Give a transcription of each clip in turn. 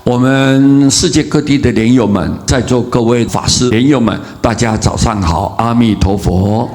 我们世界各地的莲友们，在座各位法师莲友们，大家早上好，阿弥陀佛。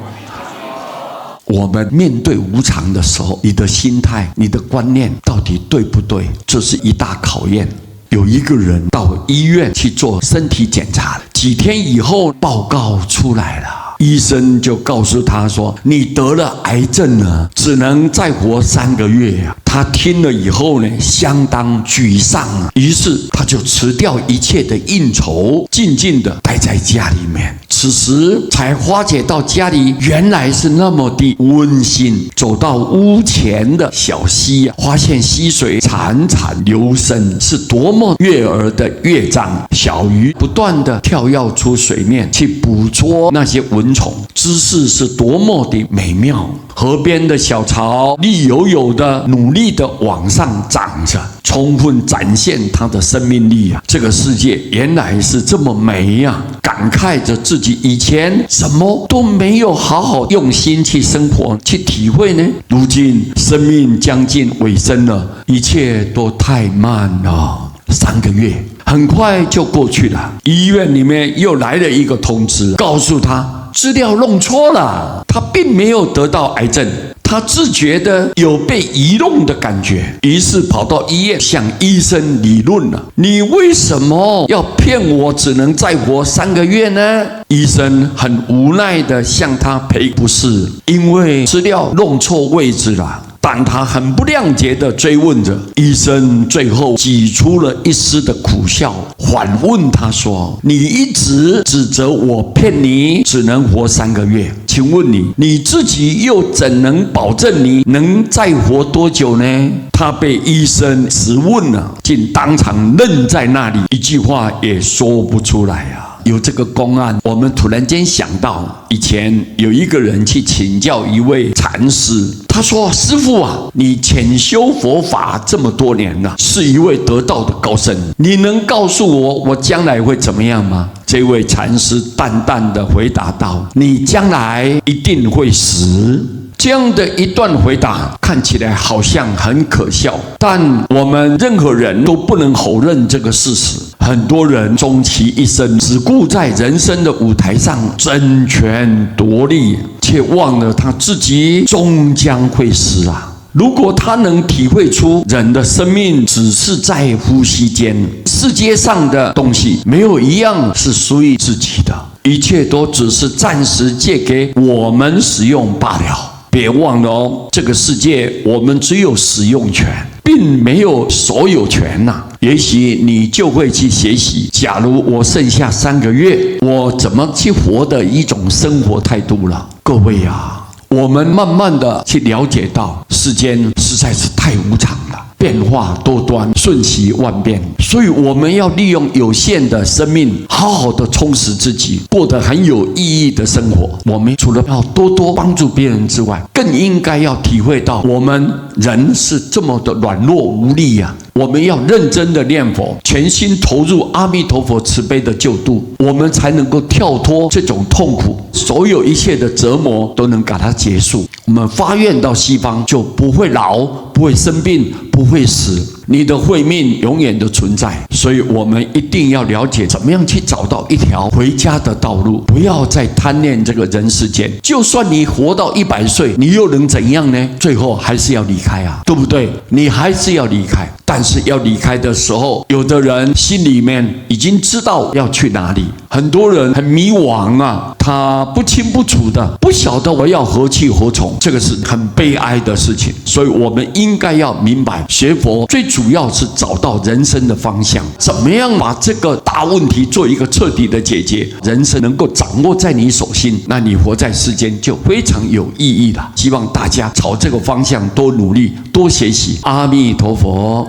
我们面对无常的时候，你的心态、你的观念到底对不对？这是一大考验。有一个人到医院去做身体检查，几天以后报告出来了。医生就告诉他说：“你得了癌症了，只能再活3个月呀。”他听了以后呢，相当沮丧啊。于是他就辞掉一切的应酬，静静的待在家里面。此时才发觉到家里原来是那么的温馨。走到屋前的小溪，发现溪水潺潺流深，是多么悦耳的乐章。小鱼不断的跳跃出水面，去捕捉那些蚊虫，姿势是多么的美妙。河边的小草绿油油的，努力的往上长着，充分展现它的生命力啊！这个世界原来是这么美呀！感慨着自己以前什么都没有好好用心去生活、去体会呢。如今生命将近尾声了，一切都太慢了。3个月很快就过去了，医院里面又来了一个通知，告诉他资料弄错了，他并没有得到癌症，他自觉的有被愚弄的感觉，于是跑到医院向医生理论了：你为什么要骗我只能再活3个月呢？医生很无奈的向他赔不是，因为资料弄错位置了。但他很不谅解地追问着，医生最后挤出了一丝的苦笑，反问他说：你一直指责我骗你只能活3个月，请问你自己又怎能保证你能再活多久呢？他被医生质问了，竟当场愣在那里，一句话也说不出来啊。有这个公案，我们突然间想到，以前有一个人去请教一位禅师，他说：师父啊，你潜修佛法这么多年了，是一位得道的高僧，你能告诉我将来会怎么样吗？这位禅师淡淡的回答道：你将来一定会死。这样的一段回答看起来好像很可笑，但我们任何人都不能否认这个事实。很多人终其一生只顾在人生的舞台上争权夺利，却忘了他自己终将会死啊！如果他能体会出人的生命只是在呼吸间，世界上的东西没有一样是属于自己的，一切都只是暂时借给我们使用罢了。别忘了哦，这个世界我们只有使用权，并没有所有权呐。也许你就会去学习，假如我剩下3个月，我怎么去活的一种生活态度了。各位啊，我们慢慢的去了解到，世间实在是太无常了，变化多端，瞬息万变，所以我们要利用有限的生命，好好的充实自己，过得很有意义的生活。我们除了要多多帮助别人之外，更应该要体会到，我们人是这么的软弱无力啊！我们要认真的念佛，全心投入阿弥陀佛慈悲的救度，我们才能够跳脱这种痛苦，所有一切的折磨都能给它结束。我们发愿到西方，就不会老，不会生病，不会死，你的慧命永远的存在。所以我们一定要了解怎么样去找到一条回家的道路，不要再贪恋这个人世间。就算你活到100岁，你又能怎样呢？最后还是要离开啊，对不对？你还是要离开，但是要离开的时候，有的人心里面已经知道要去哪里，很多人很迷惘啊，他不清不楚的，不晓得我要何去何从，这个是很悲哀的事情。所以我们应该要明白，学佛最主要是找到人生的方向，怎么样把这个大问题做一个彻底的解决，人生能够掌握在你手心，那你活在世间就非常有意义了。希望大家朝这个方向多努力，多学习。阿弥陀佛。